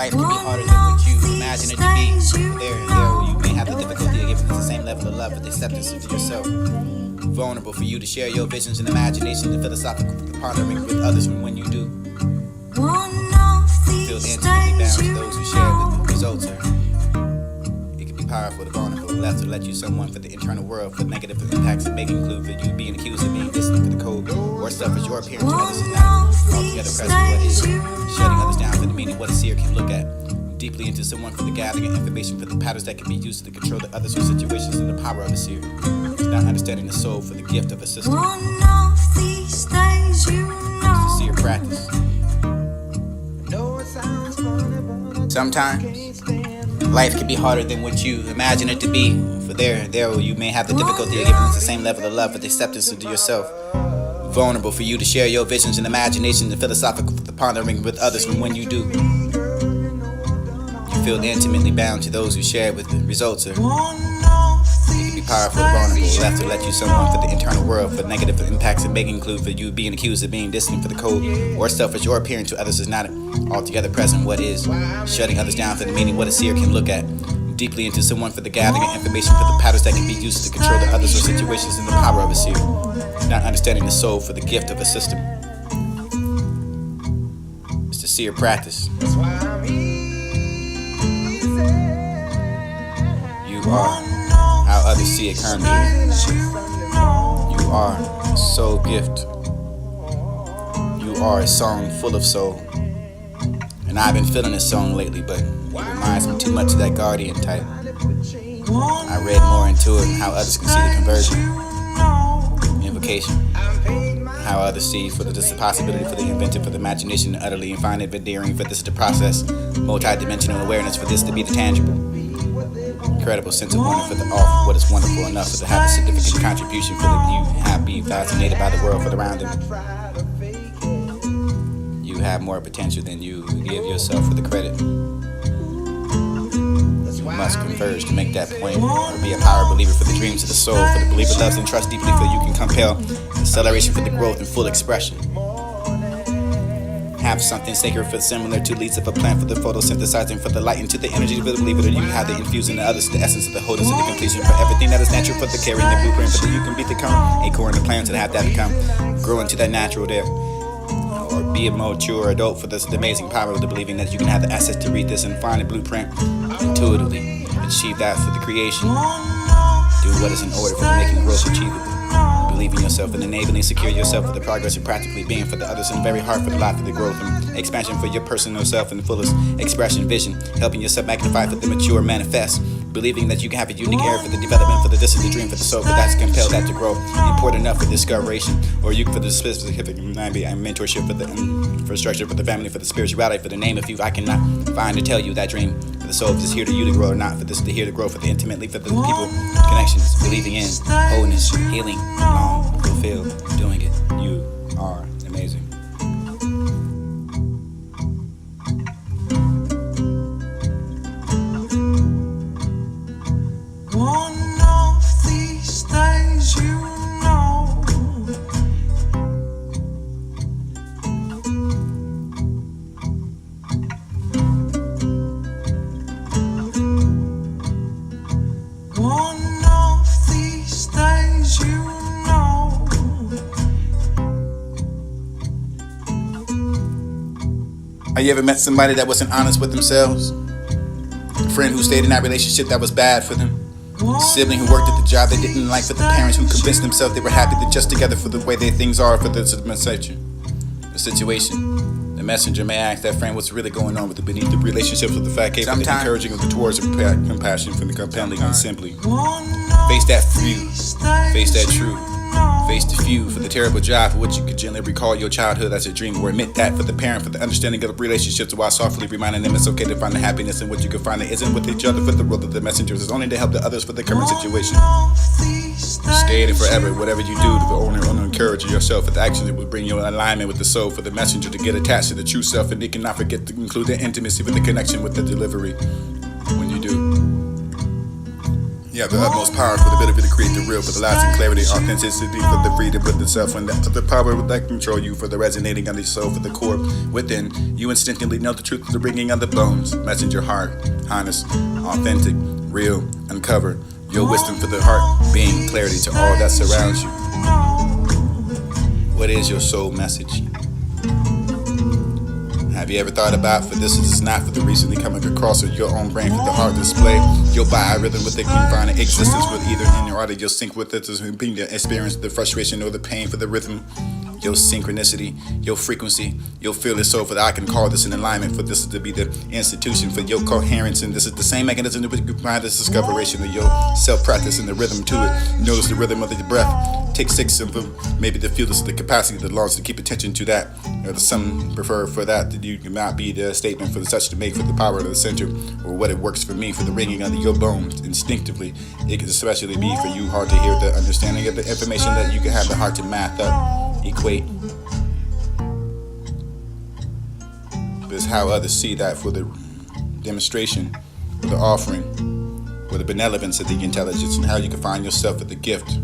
Life can be harder than what you imagine it to be. There, you may have the difficulty of giving the same level of love with acceptance of yourself. Vulnerable for you to share your visions and imagination and philosophical pondering with others from when you do. Feel intimately bound to those who share with the results. It can be powerful to vulnerable, left to let you someone for the internal world, for negative impacts it may include for you being accused of being distant for the code, or stuff as your appearance to others is not altogether present what is, shutting others down for the meaning what a seer can look at, deeply into someone for the gathering of information for the patterns that can be used to control the others or situations and the power of a seer. It's not understanding the soul for the gift of a system. It's the seer practice. Sometimes life can be harder than what you imagine it to be. For there you may have the difficulty of giving us the same level of love with acceptance of yourself. Vulnerable for you to share your visions and imagination and philosophical pondering with others from when you do. You feel intimately bound to those who share with the results. It can be powerful, vulnerable, left to let you someone for the internal world, for negative impacts it may include for you being accused of being distant for the code, or selfish your appearance to others is not altogether present what is, shutting others down for the meaning what a seer can look at, deeply into someone for the gathering of information for the patterns that can be used to control the others or situations and the power of a seer, not understanding the soul for the gift of a system. It's the seer practice. You are how others see it currently. You are a soul gift. You are a song full of soul. And I've been feeling this song lately, but it reminds me too much of that Guardian type. I read more into it and how others can see the conversion, invocation, how others see for this the possibility for the inventive, for the imagination, utterly and find it endearing for this to process, multi-dimensional awareness for this to be the tangible. Incredible sense of wonder for the off, what is wonderful enough for to have a significant contribution for the you have been fascinated by the world for the around them. You have more potential than you give yourself for the credit. You must converge to make that point, or be a power believer for the dreams of the soul, for the believer loves and trusts deeply, for you can compel acceleration for the growth and full expression. Have something sacred for similar to leaves of a plant for the photosynthesizing, for the light into the energy for the believer that you have the infusing the others, the essence of the wholeness and the completion for everything that is natural for the carrying the blueprint, for that you can be the cone, acorn, the plants that have that become, grow into that natural there. Or be a mature adult for this the amazing power of the believing that you can have the access to read this and find a blueprint intuitively, achieve that for the creation, do what is in order for the making growth achievable, believe in yourself and enabling secure yourself for the progress and practically being for the others and very hard for the life of the growth and expansion for your personal self in the fullest expression vision, helping yourself magnify for the mature manifest, believing that you can have a unique area for the development for the this is the dream for the soul, for that's compelled that to grow, important enough for discoveration, or you for the specific mentorship for the infrastructure for the family, for the spirituality, for the name of you I cannot find to tell you that dream for the soul, if it's here to you to grow or not, for this to here to grow, for the intimately, for the people, connections, believing in, wholeness, healing, long, fulfilled, doing it. You are amazing. Have you ever met somebody that wasn't honest with themselves? A friend who stayed in that relationship that was bad for them? A sibling who worked at the job they didn't like, for the parents who convinced themselves they were happy to just together for the way they things are for the situation. The messenger may ask that friend what's really going on with the beneath the relationships with the fact cave, the encouraging of the towards of compassion from the compelling and simply. Face that few, face that true. Face the few for the terrible job for which you could gently recall your childhood as a dream, or admit that for the parent for the understanding of the relationships while softly reminding them it's okay to find the happiness in what you can find that isn't with each other, for the role of the messengers is only to help the others for the current situation. Stay in forever, whatever you do, to the owner encourage yourself for the actions that will bring you in alignment with the soul, for the messenger to get attached to the true self, and they cannot forget to include the intimacy with the connection with the delivery when you do. You have the utmost power for the ability to create the real, for the lasting clarity, authenticity, for the freedom with the self, and the power that control you, for the resonating on the soul, for the core within. You instinctively know the truth of the ringing of the bones. Messenger heart, honest, authentic, real, uncover your wisdom for the heart, being clarity to all that surrounds you. What is your soul message? Have you ever thought about, for this is not for the recently coming across with your own brain for the heart display, your biorhythm with the confined existence with either in your order, you'll sync with it to being the experience, the frustration or the pain for the rhythm, your synchronicity, your frequency, you'll feel it so for that I can call this an alignment, for this is to be the institution for your coherence, and this is the same mechanism that you find this discoveration of your self-practice and the rhythm to it. Notice the rhythm of the breath. Take 6 of them, maybe the feel the capacity that longs to keep attention to that. Or some prefer for that you cannot be the statement for the such to make for the power of the center, or what it works for me for the ringing under your bones instinctively. It can especially be for you hard to hear the understanding of the information that you can have the heart to math up, equate. But it's how others see that for the demonstration, for the offering, for the benevolence of the intelligence, and how you can find yourself with the gift.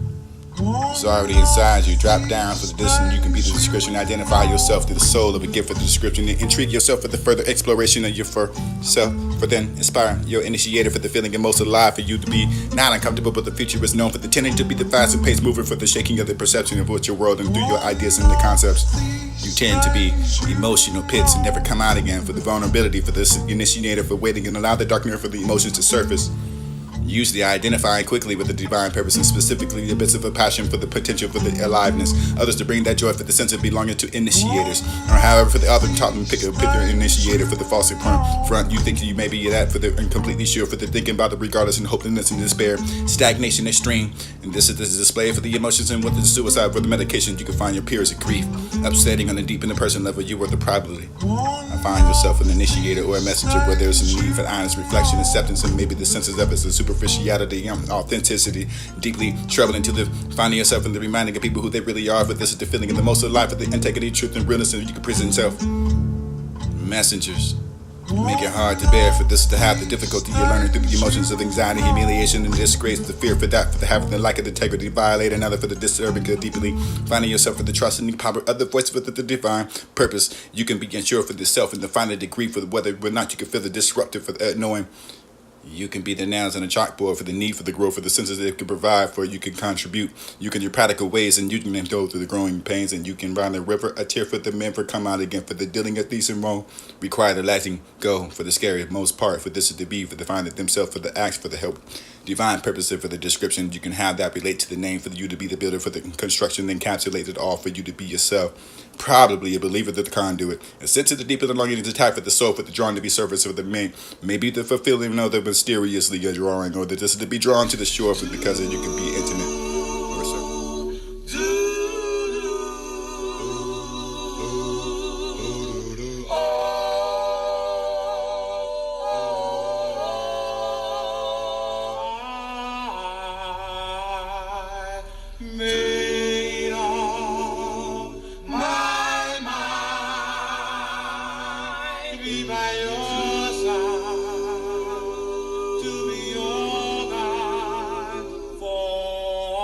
It's already inside you. Drop down for the distance. You can be the description. Identify yourself to the soul of a gift for the description. And intrigue yourself with the further exploration of your self. For then inspire your initiator for the feeling and most alive for you to be not uncomfortable, but the future is known for the tending to be the fast paced mover for the shaking of the perception of what your world and through your ideas and the concepts. You tend to be emotional pits and never come out again for the vulnerability for this initiator for waiting and allow the darkness for the emotions to surface. Usually identifying quickly with the divine purpose and specifically the bits of a passion for the potential for the aliveness. Others to bring that joy for the sense of belonging to initiators. Or however for the other taught them pick their initiator for the false front. You think you may be that for the completely sure for the thinking about the regardless and hopelessness and despair. Stagnation extreme. And this is the display for the emotions and with the suicide for the medication you can find your peers of grief. Upsetting on the deep in the person level you are the probably. I find yourself an initiator or a messenger where there's a need for honest reflection, acceptance, and maybe the senses of it's a superficiality, authenticity, deeply troubling to the finding yourself and the reminding of people who they really are. But this is the feeling of the most alive of the integrity, truth, and realness, and you can present yourself. Messengers. Make it hard to bear, for this to have the difficulty you're learning through the emotions of anxiety, humiliation, and disgrace, the fear for that, for the having the lack of integrity violated, another for the disturbing, deeply finding yourself for the trust and the power of the voice for the divine purpose. You can be unsure for the self and the final degree for whether or not you can feel the disruptive for knowing. You can be the nouns on a chalkboard for the need for the growth, for the senses that it can provide, for you can contribute. You can do practical ways, and you can go through the growing pains, and you can run the river, a tear for the men, for come out again, for the dealing of decent wrong. Require the letting go, for the scary most part, for this is to be, for the find it themselves, for the acts, for the help. Divine purpose, for the description, you can have that relate to the name, for you to be the builder, for the construction, encapsulate it all, for you to be yourself. Probably a believer that the conduit. A sense of the deeper the longing to tap for the soul, for the drawn to be service of the main. Maybe the fulfilling of the mysteriously you're drawing, or that this is to be drawn to the shore, for because you can be intimate. Or so. Made up my mind, be by your side, to be your guide for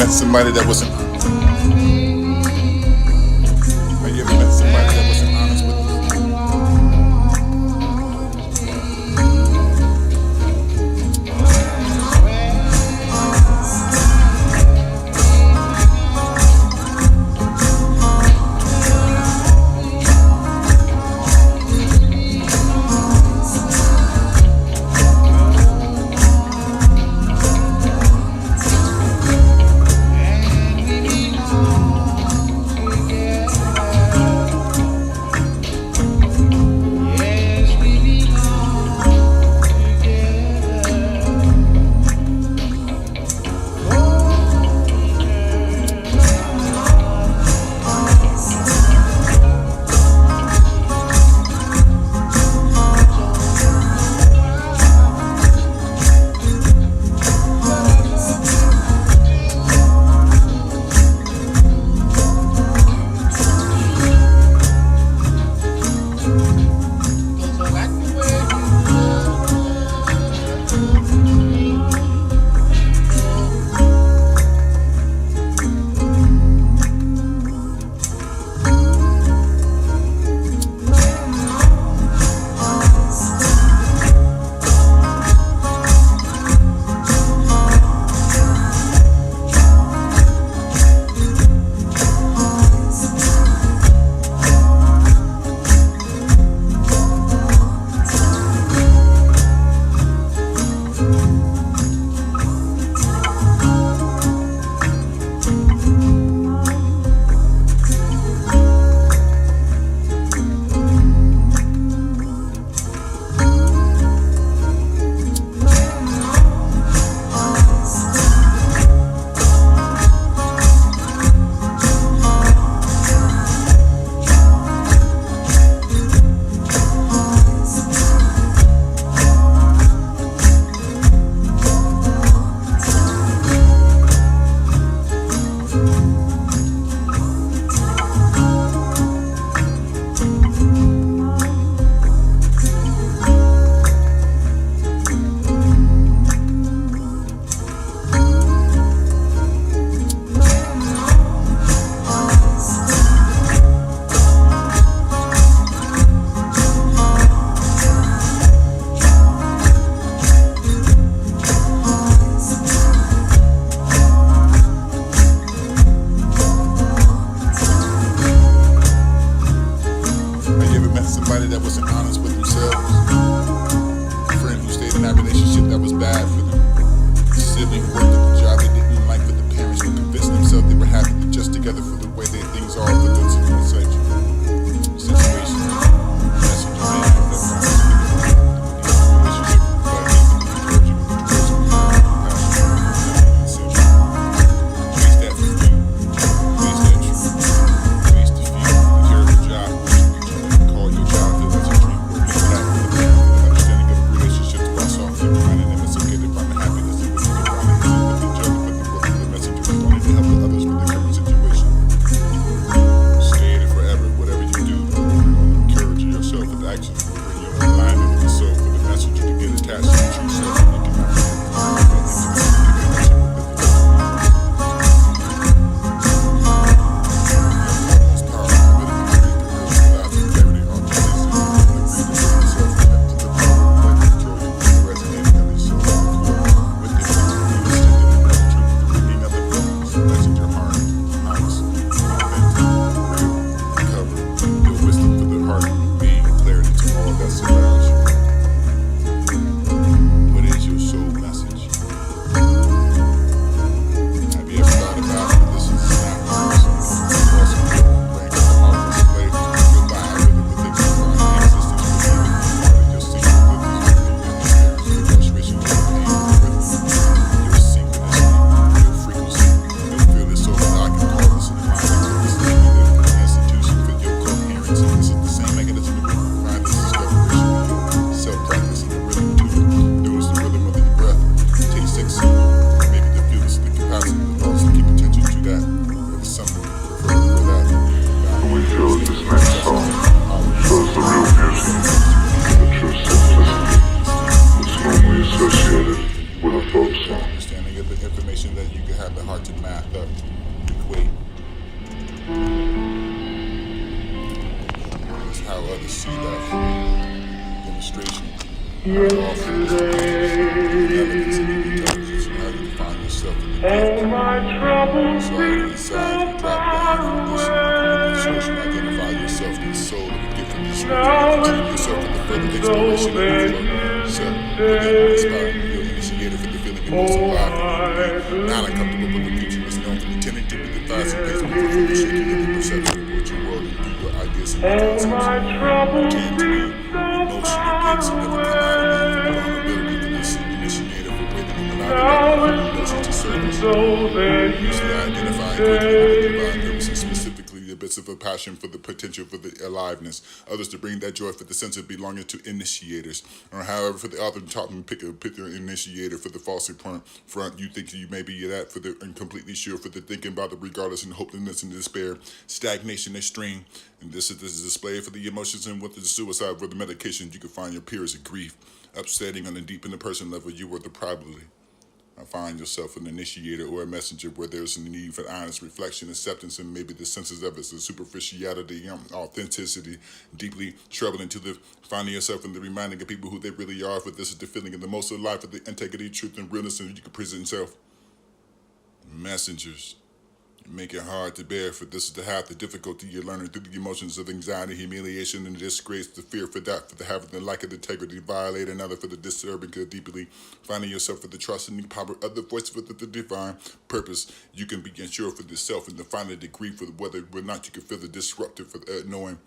met somebody that wasn't? Have you ever met somebody that wasn't honest with you? Somebody that wasn't honest with themselves. A friend who stayed in that relationship that was bad for them. A sibling who worked at the job they didn't like, but the parents were convinced themselves they were happy just together for the way their things are for those who don't such situation. That's what you mean. What is see that demonstration. Yesterday, elements of the intelligence and how you define yourself in the all my troubles society, seem so inside, you drop far down in this away. discussion, identify yourself in the soul of the gift of this Now continue yourself in the further exploration of yourself. Within inspired, you're initiated for the feeling and most alive and not uncomfortable with the future is known for the tending to be the fast and pace before the shaking of the perception of what your world and through your ideas and All concepts. my troubles Tend to be seem so emotional far gates never come out of the vulnerability for this initiator for waiting and allowing Now the it's emotion to surface. so that Usually you identifying say, quickly with divine purpose and specifically the bits of a passion for the potential for the aliveness. Others to bring that joy for the sense of belonging to initiators. Or however, for the author to top and pick your initiator for the false front, you think you may be that for the and completely sure for the thinking about the regardless and hopelessness and despair, stagnation extreme. And this is display for the emotions and with the suicide for the medications you can find your peers of grief, upsetting on the deep in the person level you were the probably. I find yourself an initiator or a messenger where there's a need for honest reflection, acceptance, and maybe the senses of it, the superficiality, authenticity, deeply troubling to the finding yourself in the reminding of people who they really are, for this is the feeling of the most of life, of the integrity, truth, and realness, and you can present yourself. Messengers. Make it hard to bear, for this is the half the difficulty you're learning through the emotions of anxiety, humiliation, and disgrace, the fear for that, for the having the lack of integrity, violate another for the disturbing, deeply finding yourself for the trust and the power of the voice for the divine purpose. You can be unsure for yourself and to find a degree for whether or not you can feel the disruptive for knowing.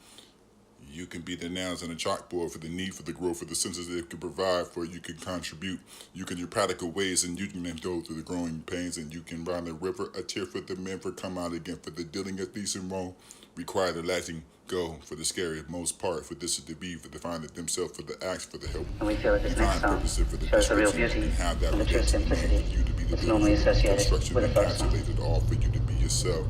You can be the nouns on the chalkboard for the need for the growth, for the senses that it can provide for you can contribute. You can your practical ways and you can go through the growing pains and you can run the river, a tear for the men for come out again for the dealing of these and wrong. Require the letting go for the scary most part, for this is to be for the find it themselves for the acts for the help. And we feel that this next song For the shows the real description beauty and how that and the true relates to simplicity you to be the that's normally associated construction with a and folk song. isolated all for you to be yourself.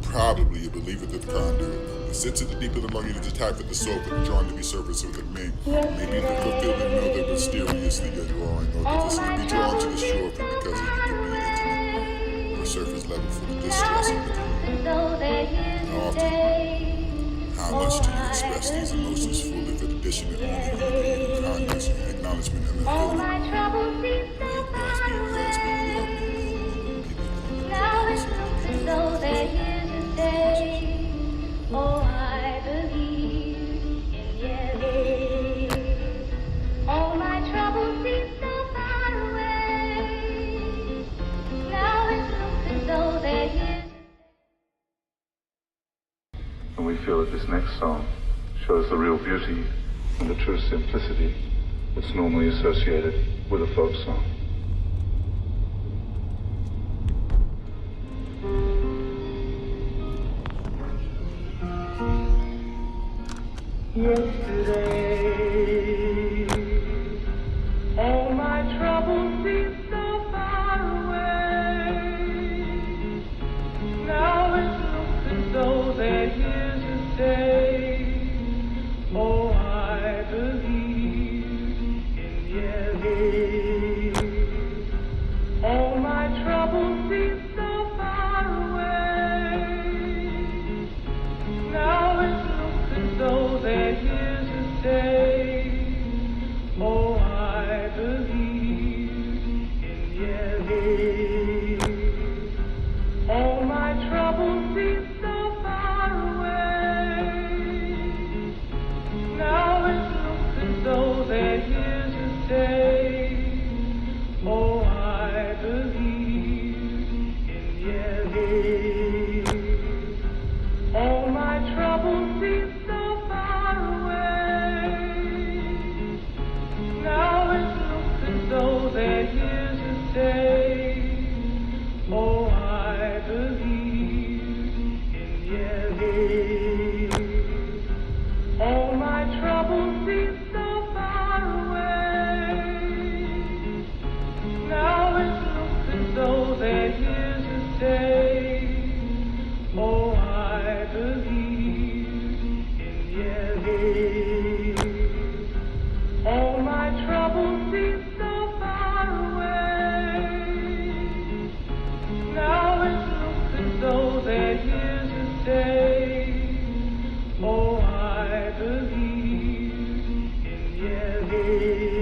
Probably a believer to the conduit. The sense of the deep of the longing is the type of the soul for the drawn to be service of the man. Maybe the fulfillment know that mysteriously you're drawing, or that this is to be drawn to the shore for because you can be intimate or surface level for the distress of the and often, how much do you express these emotions fully for the addition and only in kindness and acknowledgement and the All feeling? my troubles seem so far away. Now it's looking so they're here to stay. Oh, I believe in yes. All my troubles seem so far away. Now it's looking so they're here to stay. And we feel that this next song shows the real beauty and the true simplicity that's normally associated with a folk song. Yesterday, all my troubles seem so far away. Now it looks as though they're here to stay. Oh, I believe in yes. All my troubles seem so far away. Now it looks as though they're here to stay. day.